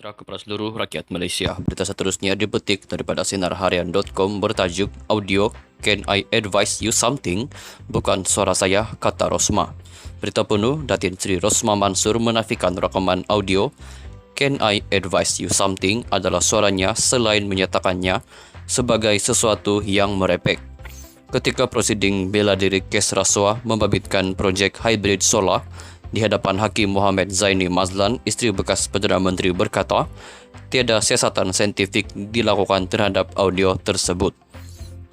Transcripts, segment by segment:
sejahtera kepada seluruh rakyat Malaysia. Berita seterusnya dipetik daripada sinarharian.com bertajuk Audio Can I Advise You Something? Bukan suara saya, kata Rosmah. Berita penuh, Datin Sri Rosmah Mansur menafikan rakaman audio Can I Advise You Something adalah suaranya selain menyatakannya sebagai sesuatu yang merepek. Ketika prosiding bela diri kes rasuah membabitkan projek hybrid solar di hadapan Hakim Muhammad Zaini Mazlan, isteri bekas Perdana Menteri berkata, tiada siasatan saintifik dilakukan terhadap audio tersebut.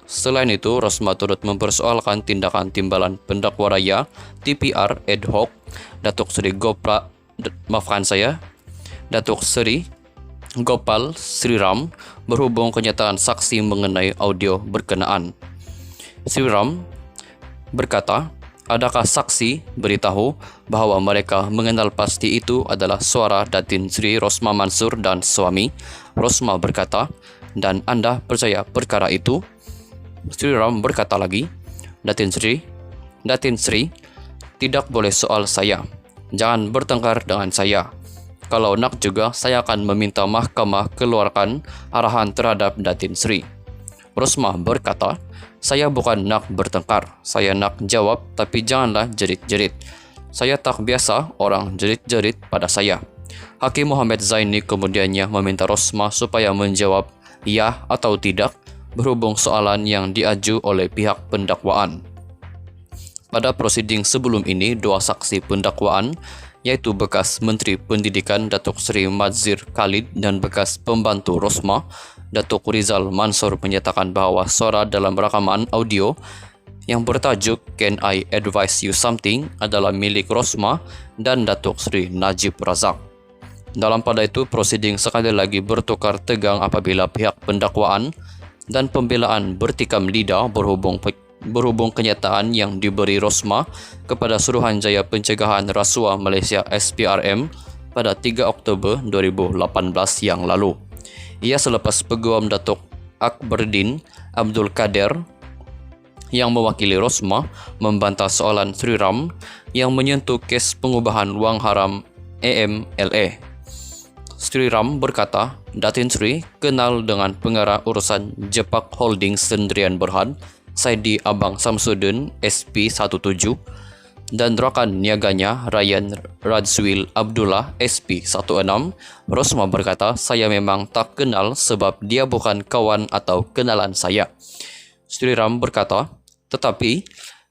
Selain itu, Rosmah turut mempersoalkan tindakan Timbalan Pendakwa Raya TPR ad hoc Datuk Seri Gopal Sriram berhubung kenyataan saksi mengenai audio berkenaan. Sriram berkata, adakah saksi beritahu bahawa mereka mengenal pasti itu adalah suara Datin Sri Rosmah Mansur dan suami? Rosmah berkata, dan anda percaya perkara itu? Sri Ram berkata lagi, Datin Sri, tidak boleh soal saya. Jangan bertengkar dengan saya. Kalau nak juga, saya akan meminta mahkamah keluarkan arahan terhadap Datin Sri. Rosmah berkata, saya bukan nak bertengkar, saya nak jawab, tapi janganlah jerit-jerit. Saya tak biasa orang jerit-jerit pada saya. Hakim Muhammad Zaini kemudiannya meminta Rosmah supaya menjawab ya atau tidak berhubung soalan yang diaju oleh pihak pendakwaan. Pada prosiding sebelum ini, dua saksi pendakwaan, yaitu bekas Menteri Pendidikan Datuk Seri Madzhir Khalid dan bekas pembantu Rosmah, Datuk Rizal Mansur, menyatakan bahawa suara dalam rakaman audio yang bertajuk Can I Advise You Something adalah milik Rosmah dan Datuk Seri Najib Razak. Dalam pada itu, prosiding sekali lagi bertukar tegang apabila pihak pendakwaan dan pembelaan bertikam lidah berhubung kenyataan yang diberi Rosmah kepada Suruhanjaya Pencegahan Rasuah Malaysia SPRM pada 3 Oktober 2018 yang lalu. Ia selepas Peguam Datuk Akberdin Abdul Kader yang mewakili Rosmah membantah soalan Sri Ram yang menyentuh kes pengubahan wang haram AMLA. Sri Ram berkata, Datin Sri kenal dengan pengarah urusan Jepak Holding Sendirian Berhad, Saidi Abang Samsudin SP17 dan rakan niaganya Ryan Radzwil Abdullah SP16. Rosmah berkata, saya memang tak kenal sebab dia bukan kawan atau kenalan saya. Sri Ram berkata, tetapi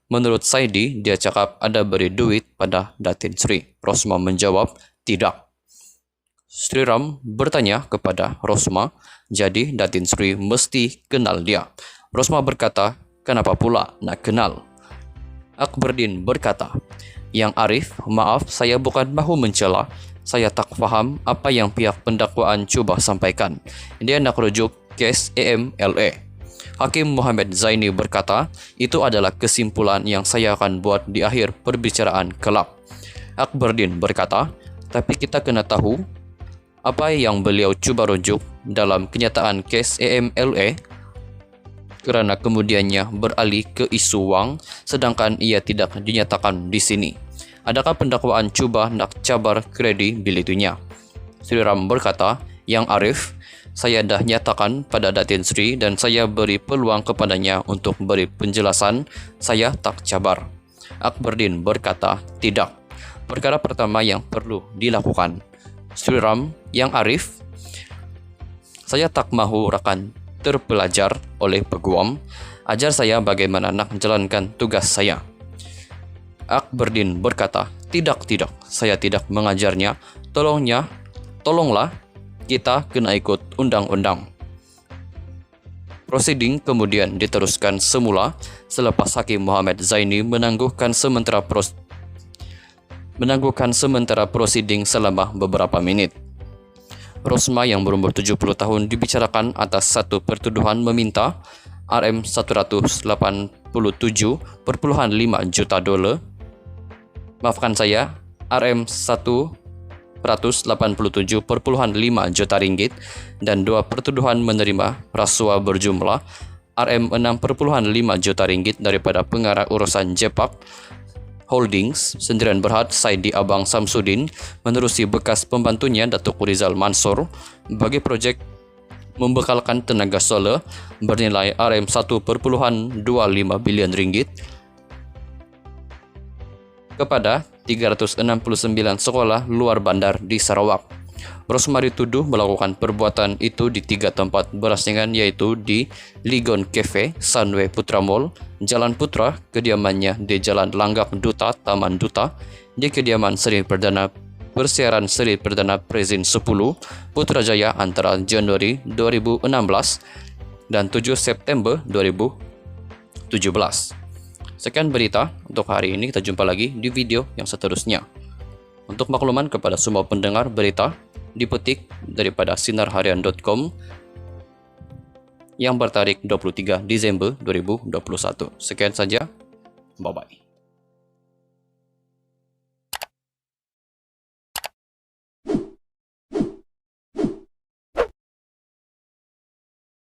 menurut Saidi dia cakap ada beri duit pada Datin Sri. Rosmah menjawab, tidak. Sri Ram bertanya kepada Rosmah, jadi Datin Sri mesti kenal dia. Rosmah berkata, kenapa pula nak kenal? Akberdin berkata, Yang Arif, maaf saya bukan mahu mencela. Saya tak faham apa yang pihak pendakwaan cuba sampaikan. Dia nak rujuk kes AMLA. Hakim Muhammad Zaini berkata, itu adalah kesimpulan yang saya akan buat di akhir perbicaraan kelak. Akberdin berkata, tapi kita kena tahu apa yang beliau cuba rujuk dalam kenyataan kes AMLA, kerana kemudiannya beralih ke isu wang sedangkan ia tidak dinyatakan di sini. Adakah pendakwaan cuba nak cabar kredibilitinya? Sri Ram berkata, Yang Arif, saya dah nyatakan pada Datin Sri dan saya beri peluang kepadanya untuk beri penjelasan, saya tak cabar. Akberdin berkata, tidak. Perkara pertama yang perlu dilakukan. Sri Ram, Yang Arif, saya tak mahu rakan terpelajar oleh peguam, ajar saya bagaimana nak menjalankan tugas saya. Akberdin berkata, tidak, saya tidak mengajarnya, tolonglah, kita kena ikut undang-undang. Prosiding kemudian diteruskan semula selepas Hakim Muhammad Zaini menangguhkan sementara prosiding selama beberapa menit. Rosmah yang berumur 70 tahun dibicarakan atas satu pertuduhan meminta RM187.5 juta dolar. Maafkan saya, RM187.5 juta ringgit dan dua pertuduhan menerima rasuah berjumlah RM6.5 juta ringgit daripada pengarah urusan Jepak Holdings, Sendirian Berhad Saidi Abang Samsudin menerusi bekas pembantunya Datuk Rizal Mansor bagi projek membekalkan tenaga solar bernilai RM1.25 bilion ringgit kepada 369 sekolah luar bandar di Sarawak. Rosmari tuduh melakukan perbuatan itu di 3 tempat berasingan, yaitu di Ligon Cafe, Sunway Putra Mall, Jalan Putra, kediamannya di Jalan Langgap Duta, Taman Duta, di kediaman Seri Perdana Persiaran Seri Perdana Prezin 10, Putrajaya antara Januari 2016 dan 7 September 2017. Sekian berita untuk hari ini, kita jumpa lagi di video yang seterusnya. Untuk makluman kepada semua pendengar berita, dipetik daripada sinarharian.com yang bertarik 23 Desember 2021. Sekian saja, bye-bye.